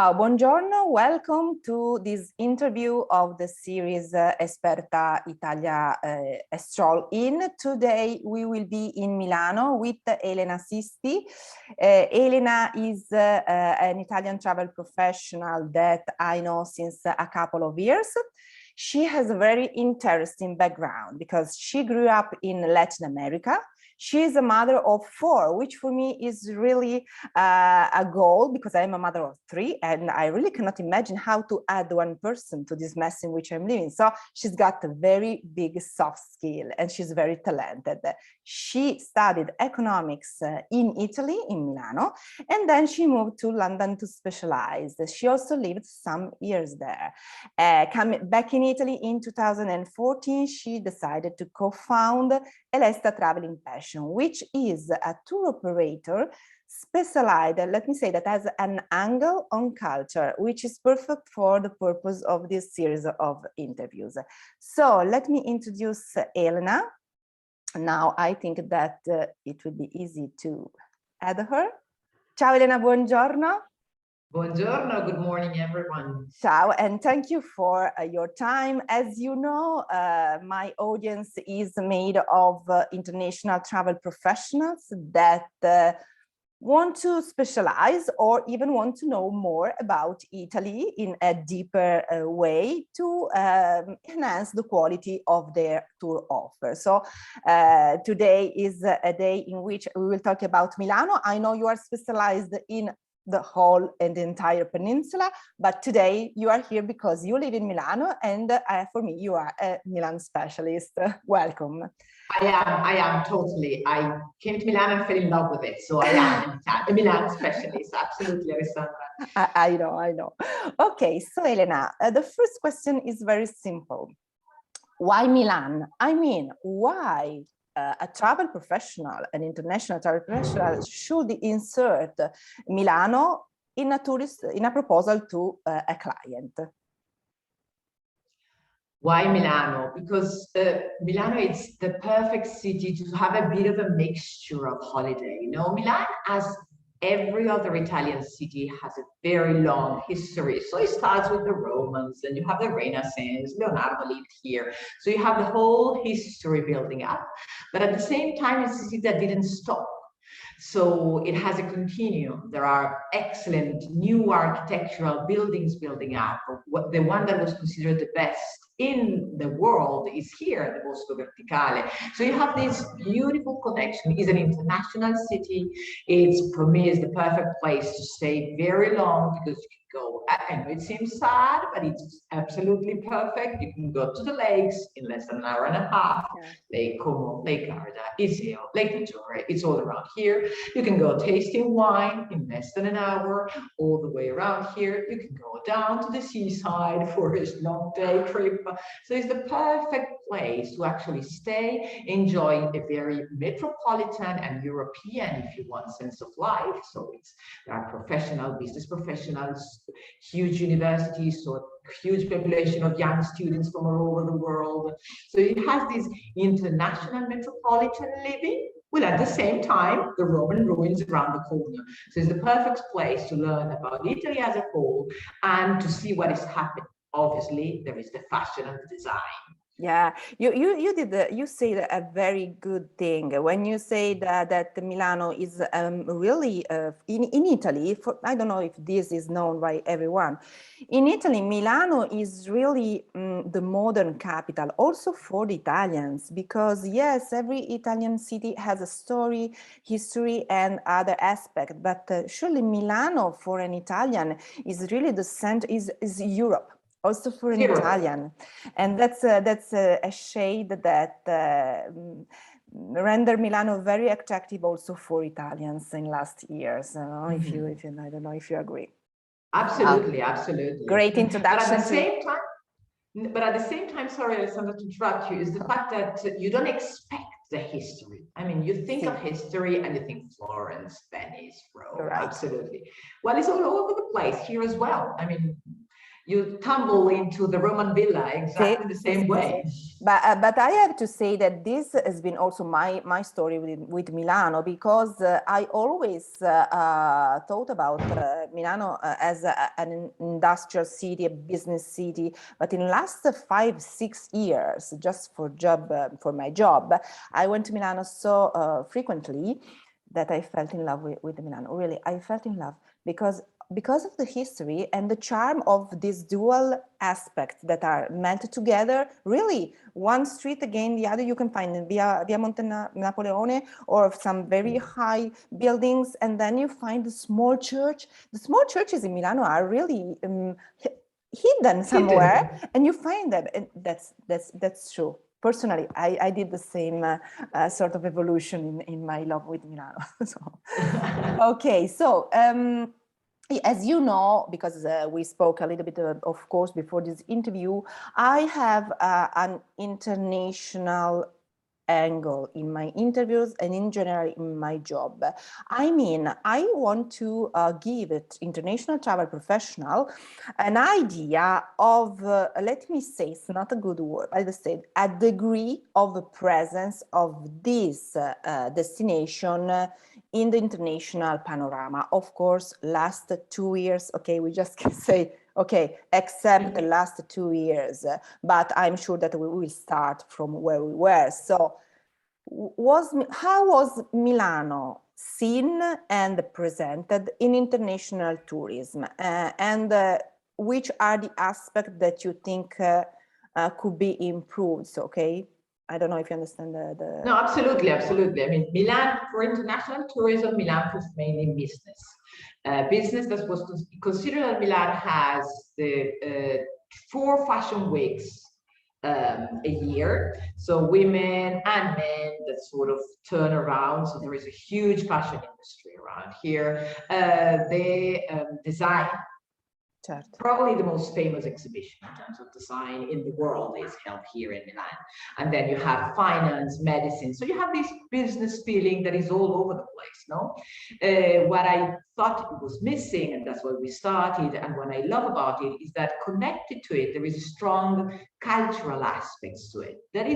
Ciao, buongiorno. Welcome to this interview of the series Esperta, Italia, a stroll in. Today we will be in Milano with Elena Sisti. Elena is an Italian travel professional that I know since a couple of years. She has a very interesting background because she grew up in Latin America. She is a mother of 4, which for me is really a goal because I'm a mother of 3 and I really cannot imagine how to add one person to this mess in which I'm living. So she's got a very big soft skill and she's very talented. She studied economics in Italy, in Milano, and then she moved to London to specialize. She also lived some years there. Coming back in Italy in 2014, she decided to co-found Elesta Traveling Passion, which is a tour operator specialized, let me say, that has an angle on culture, which is perfect for the purpose of this series of interviews. So let me introduce Elena. Now I think that it would be easy to add her. Ciao Elena, buongiorno. Buongiorno, good morning everyone. Ciao, and thank you for your time. As you know, my audience is made of international travel professionals that want to specialize or even want to know more about Italy in a deeper way to enhance the quality of their tour offer. So today is a day in which we will talk about Milano. I know you are specialized in the whole and the entire peninsula, but today you are here because you live in Milano and for me you are a Milan specialist. Welcome. I am totally. I came to Milan and fell in love with it, so I am a Milan specialist, absolutely, Alessandra. I know. Okay, so Elena, the first question is very simple. Why Milan? I mean, why a travel professional, an international travel professional should insert Milano in a proposal to a client? Why Milano? Because Milano is the perfect city to have a bit of a mixture of holiday. You know, Milan, as every other Italian city, has a very long history. So it starts with the Romans, and you have the Renaissance. Leonardo lived here, so you have the whole history building up. But at the same time, it's a city that didn't stop. So it has a continuum. There are excellent new architectural buildings building up. The one that was considered the best in the world is here, the Bosco Verticale. So you have this beautiful connection. It's an international city. It's, for me, is the perfect place to stay very long because you can go, I know it seems sad, but it's absolutely perfect. You can go to the lakes in less than an hour and a half. Yeah. Lake Como, Lake Garda, Iseo, Lake Maggiore, it's all around here. You can go tasting wine in less than an hour, all the way around here. You can go down to the seaside for a long day trip. So it's the perfect place to actually stay, enjoy a very metropolitan and European, if you want, sense of life. So there are professional, business professionals, huge universities, so huge population of young students from all over the world. So it has this international metropolitan living, well, at the same time, the Roman ruins around the corner. So it's the perfect place to learn about Italy as a whole and to see what is happening. Obviously, there is the fashion and the design. Yeah, you said a very good thing when you say that Milano is really in Italy. I don't know if this is known by everyone. In Italy, Milano is really the modern capital, also for the Italians, because yes, every Italian city has a story, history, and other aspects. But surely Milano for an Italian is really the center, is Europe. Also for an Italian, and that's a shade that render Milano very attractive also for Italians in last years. If you, I don't know if you agree. Absolutely, absolutely. Great introduction. But at the same time, sorry, Alessandra, to interrupt you, is the fact that you don't expect the history. I mean, you think of history and you think Florence, Venice, Rome. Right. Absolutely. Well, it's all over the place here as well. I mean, you tumble into the Roman villa exactly the same way. But I have to say that this has been also my story with Milano, because I always thought about Milano as an industrial city, a business city. But in the last 5-6 years, just for my job, I went to Milano so frequently that I fell in love with Milano. Really, I fell in love because of the history and the charm of these dual aspects that are meant together. Really, one street again the other, you can find in Via Monte Napoleone, or some very high buildings, and then you find the small church. The small churches in Milano are really hidden somewhere, and you find them, and that's true. Personally, I did the same sort of evolution in my love with Milano. So, okay, so as you know, because we spoke a little bit, of course, before this interview, I have an international angle in my interviews and in general in my job. I mean, I want to give it international travel professional an idea of, let me say, it's not a good word, I just said a degree of the presence of this destination in the international panorama. Of course, last 2 years, okay, we just can say, okay, except the last 2 years, but I'm sure that we will start from where we were. So how was Milano seen and presented in international tourism? And which are the aspects that you think could be improved? So, okay, I don't know if you understand the... No, absolutely, absolutely. I mean, Milan, for international tourism, Milan is mainly business. Business that was considered that Milan has the 4 fashion weeks a year. So women and men that sort of turn around. So there is a huge fashion industry around here. They design. Certo. Probably the most famous exhibition in terms of design in the world is held here in Milan. And then you have finance, medicine. So you have this business feeling that is all over the place, no? What I thought was missing, and that's why we started, and what I love about it is that connected to it, there is a strong cultural aspects to it. That is